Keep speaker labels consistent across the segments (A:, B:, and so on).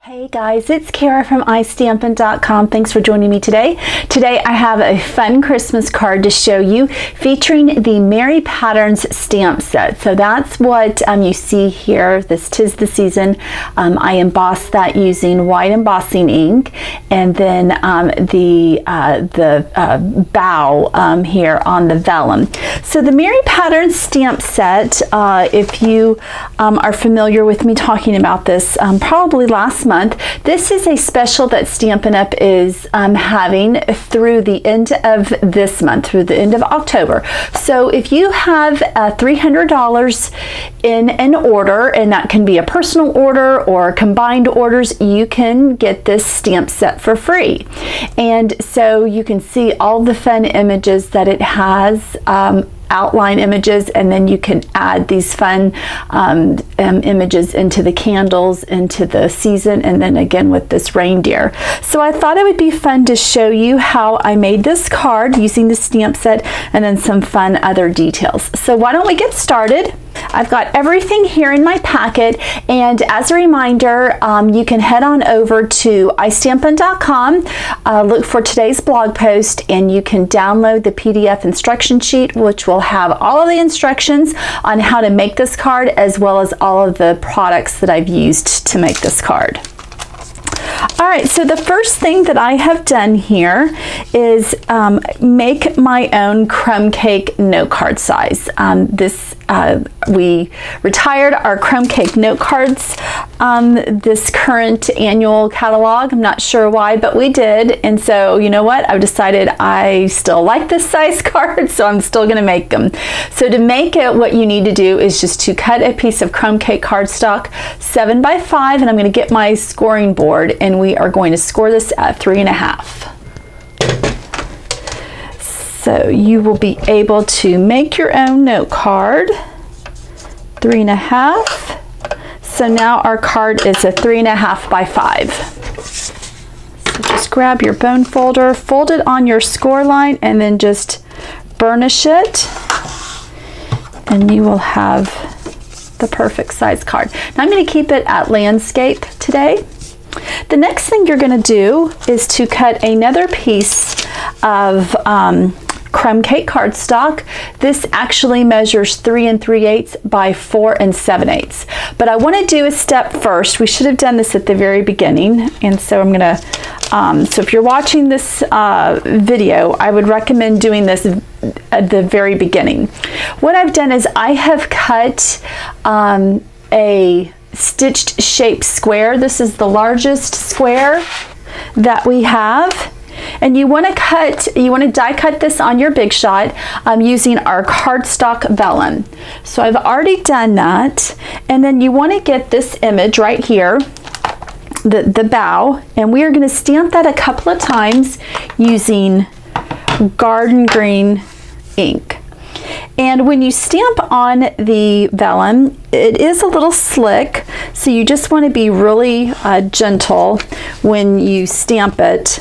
A: Hey guys, it's Kara from iStampin.com. Thanks for joining me today. Today I have a fun Christmas card to show you featuring the Merry Patterns stamp set. So that's what you see here. This 'Tis the Season. I embossed that using white embossing ink, and then the bow here on the vellum. So the Merry Patterns stamp set, if you are familiar with me talking about this probably last month, this is a special that Stampin' Up! Is having through the end of this month, through the end of October. So if you have $300 in an order, and that can be a personal order or combined orders, you can get this stamp set for free. And so you can see all the fun images that it has, outline images, and then you can add these fun images into the candles, into the season, and then again with this reindeer. So I thought it would be fun to show you how I made this card using the stamp set and then some fun other details. So why don't we get started? I've got everything here in my packet, and as a reminder, you can head on over to iStampin.com, look for today's blog post, and you can download the PDF instruction sheet, which will have all of the instructions on how to make this card, as well as all of the products that I've used to make this card. All right, so the first thing that I have done here is make my own crumb cake note card size. We retired our crumb cake note cards this current annual catalog. I'm not sure why, but we did. And so, you know what? I've decided I still like this size card, so I'm still going to make them. So to make it, what you need to do is just to cut a piece of crumb cake cardstock 7 by 5, and I'm going to get my scoring board, and we are going to score this at 3.5. So you will be able to make your own note card. 3.5. So now our card is a 3.5 by 5. So just grab your bone folder, fold it on your score line, and then just burnish it, and you will have the perfect size card. Now I'm going to keep it at landscape today. The next thing you're going to do is to cut another piece of crumb cake cardstock. This actually measures 3 3/8 by 4 7/8. But I want to do a step first. We should have done this at the very beginning, and so I'm gonna. So if you're watching this video, I would recommend doing this at the very beginning. What I've done is I have cut a stitched shaped square. This is the largest square that we have. And you want to die cut this on your Big Shot using our cardstock vellum. So I've already done that, and then you want to get this image right here, the bow, and we are going to stamp that a couple of times using garden green ink. And when you stamp on the vellum, it is a little slick, so you just want to be really gentle when you stamp it.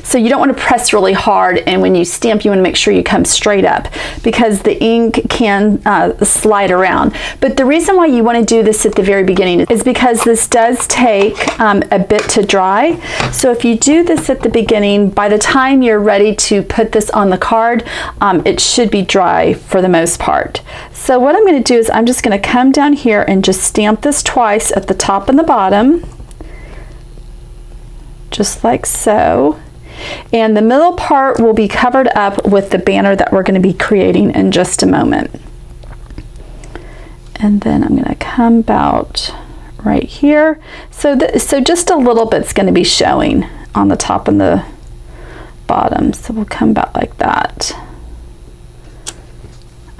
A: So you don't want to press really hard, and when you stamp, you want to make sure you come straight up, because the ink can slide around. But the reason why you want to do this at the very beginning is because this does take a bit to dry. So if you do this at the beginning, by the time you're ready to put this on the card, it should be dry for the most part. So what I'm going to do is I'm just going to come down here and just stamp this twice at the top and the bottom, just like so. And the middle part will be covered up with the banner that we're going to be creating in just a moment. And then I'm going to come about right here. So just a little bit's going to be showing on the top and the bottom. So we'll come about like that.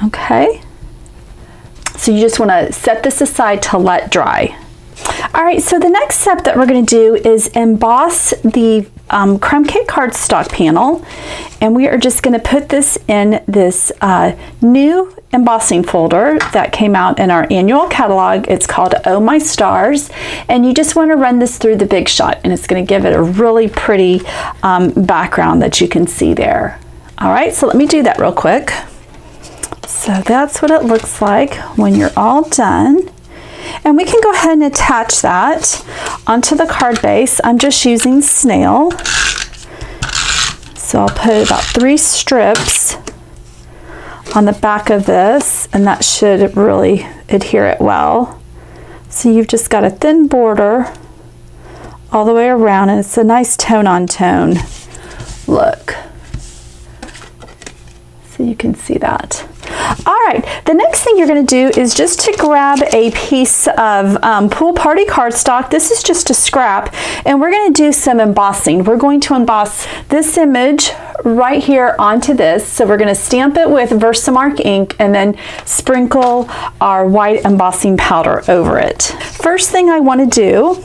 A: Okay. So you just want to set this aside to let dry. All right, so the next step that we're going to do is emboss the crumb cake cardstock panel, and we are just going to put this in this new embossing folder that came out in our annual catalog. It's called Oh My Stars, and you just want to run this through the Big Shot, and it's going to give it a really pretty background that you can see there. All right, so let me do that real quick. So that's what it looks like when you're all done. And we can go ahead and attach that onto the card base. I'm just using snail. So I'll put about 3 strips on the back of this, and that should really adhere it well. So you've just got a thin border all the way around, and it's a nice tone-on-tone look. So you can see that. All right, the next thing you're going to do is just to grab a piece of Pool Party cardstock. This is just a scrap, and we're going to do some embossing. We're going to emboss this image right here onto this. So we're going to stamp it with Versamark ink and then sprinkle our white embossing powder over it. First thing I want to do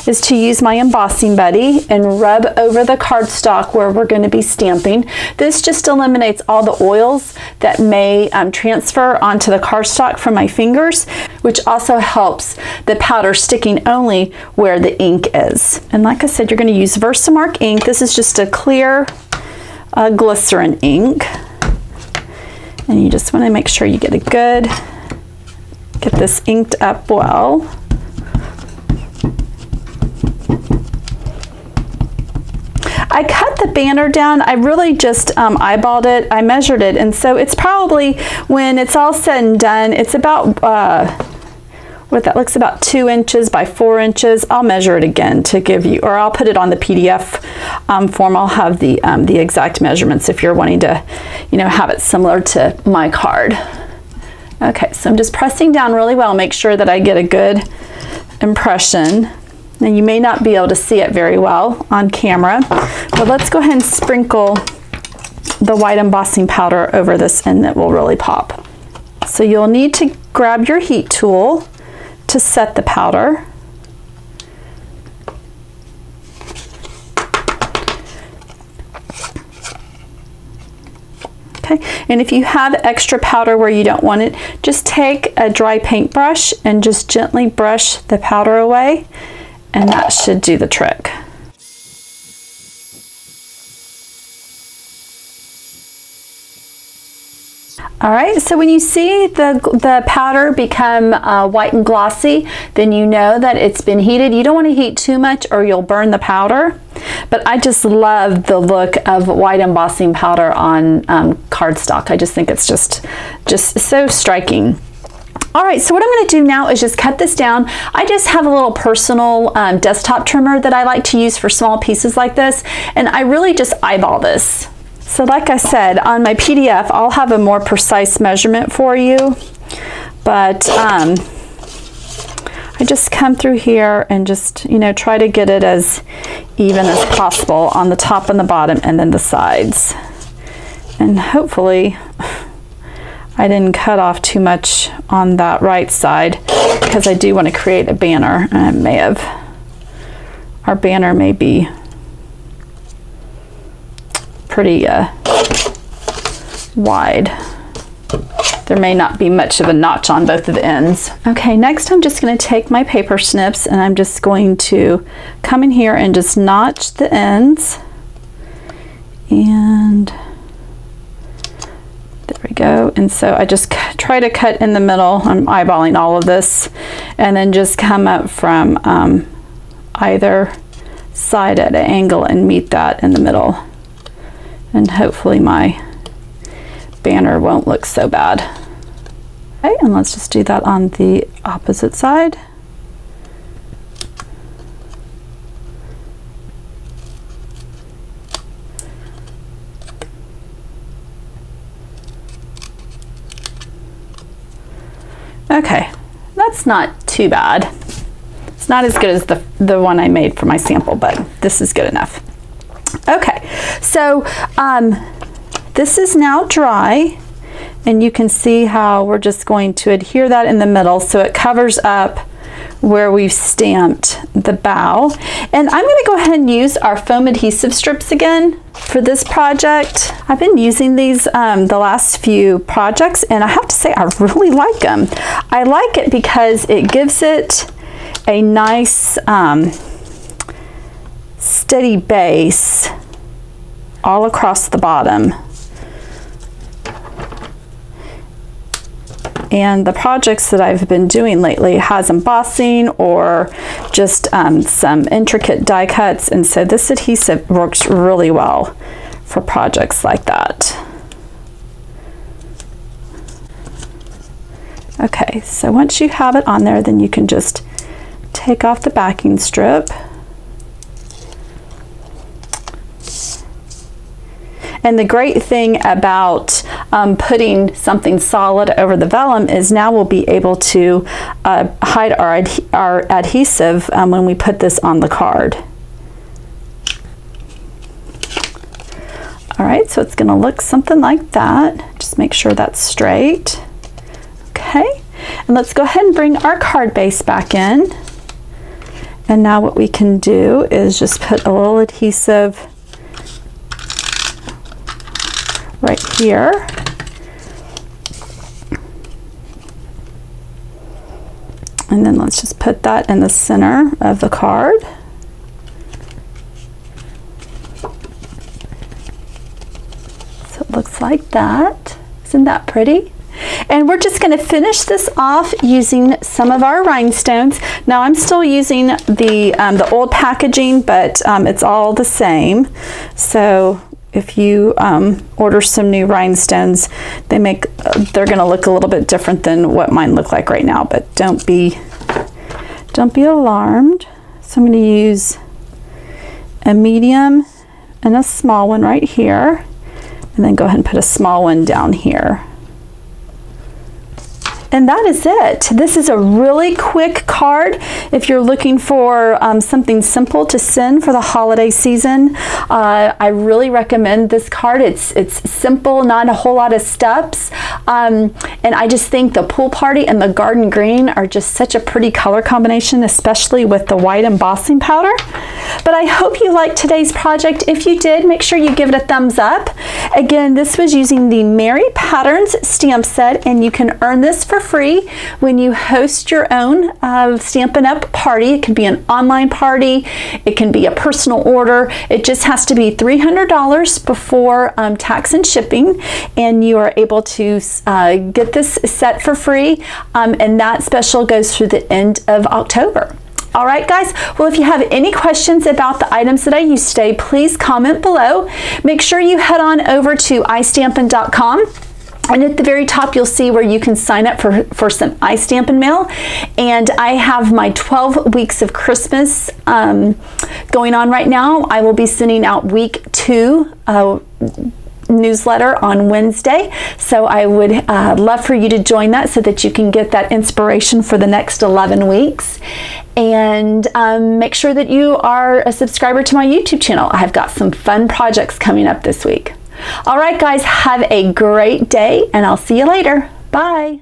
A: is to use my Embossing Buddy and rub over the cardstock where we're going to be stamping. This just eliminates all the oils that may transfer onto the cardstock from my fingers, which also helps the powder sticking only where the ink is. And like I said, you're going to use Versamark ink. This is just a clear glycerin ink. And you just want to make sure you get this inked up well. I cut the banner down. I really just eyeballed it. I measured it, and so it's probably, when it's all said and done, it's about what that looks about 2 inches by 4 inches. I'll measure it again to give you, or I'll put it on the PDF form. I'll have the exact measurements if you're wanting to, have it similar to my card. Okay, so I'm just pressing down really well. Make sure that I get a good impression. Now you may not be able to see it very well on camera, but let's go ahead and sprinkle the white embossing powder over this, and it will really pop. So you'll need to grab your heat tool to set the powder. Okay, and if you have extra powder where you don't want it, just take a dry paintbrush and just gently brush the powder away. And that should do the trick. All right, so when you see the powder become white and glossy, then you know that it's been heated. You don't want to heat too much or you'll burn the powder. But I just love the look of white embossing powder on cardstock. I just think it's just so striking. All right, so what I'm going to do now is just cut this down. I just have a little personal desktop trimmer that I like to use for small pieces like this, and I really just eyeball this. So like I said, on my PDF, I'll have a more precise measurement for you, but I just come through here and just, try to get it as even as possible on the top and the bottom and then the sides. And hopefully I didn't cut off too much on that right side because I do want to create a banner. And our banner may be pretty wide. There may not be much of a notch on both of the ends. Okay, next I'm just going to take my paper snips and I'm just going to come in here and just notch the ends. And there we go. And so I just try to cut in the middle. I'm eyeballing all of this, and then just come up from either side at an angle and meet that in the middle. And hopefully my banner won't look so bad. Okay, and let's just do that on the opposite side. Okay, that's not too bad. It's not as good as the one I made for my sample, but this is good enough. Okay, so this is now dry, and you can see how we're just going to adhere that in the middle so it covers up where we've stamped the bow. And I'm going to go ahead and use our foam adhesive strips again for this project. I've been using these the last few projects, and I have to say I really like them. I like it because it gives it a nice steady base all across the bottom. And the projects that I've been doing lately has embossing or just some intricate die cuts, and so this adhesive works really well for projects like that. Okay, so once you have it on there, then you can just take off the backing strip. And the great thing about putting something solid over the vellum is now we'll be able to hide our adhesive when we put this on the card. All right, so it's going to look something like that. Just make sure that's straight. Okay, and let's go ahead and bring our card base back in. And now what we can do is just put a little adhesive right here. And then let's just put that in the center of the card. So it looks like that. Isn't that pretty? And we're just going to finish this off using some of our rhinestones. Now I'm still using the old packaging, but it's all the same. So if you order some new rhinestones, they're going to look a little bit different than what mine look like right now. But don't be alarmed. So I'm going to use a medium and a small one right here, and then go ahead and put a small one down here. And that is it. This is a really quick card if you're looking for something simple to send for the holiday season. I really recommend this card. It's simple, not a whole lot of steps. And I just think the pool party and the garden green are just such a pretty color combination, especially with the white embossing powder. But I hope you liked today's project. If you did, make sure you give it a thumbs up. Again, this was using the Merry Patterns stamp set, and you can earn this for free when you host your own Stampin' Up party. It can be an online party, it can be a personal order. It just has to be $300 before tax and shipping, and you are able to get this set for free, and that special goes through the end of October. All right, guys, well, if you have any questions about the items that I used today, please comment below. Make sure you head on over to istampin.com. And at the very top, you'll see where you can sign up for some iStampin' mail. And I have my 12 weeks of Christmas going on right now. I will be sending out week 2 newsletter on Wednesday. So I would love for you to join that so that you can get that inspiration for the next 11 weeks. And make sure that you are a subscriber to my YouTube channel. I've got some fun projects coming up this week. All right, guys, have a great day, and I'll see you later. Bye.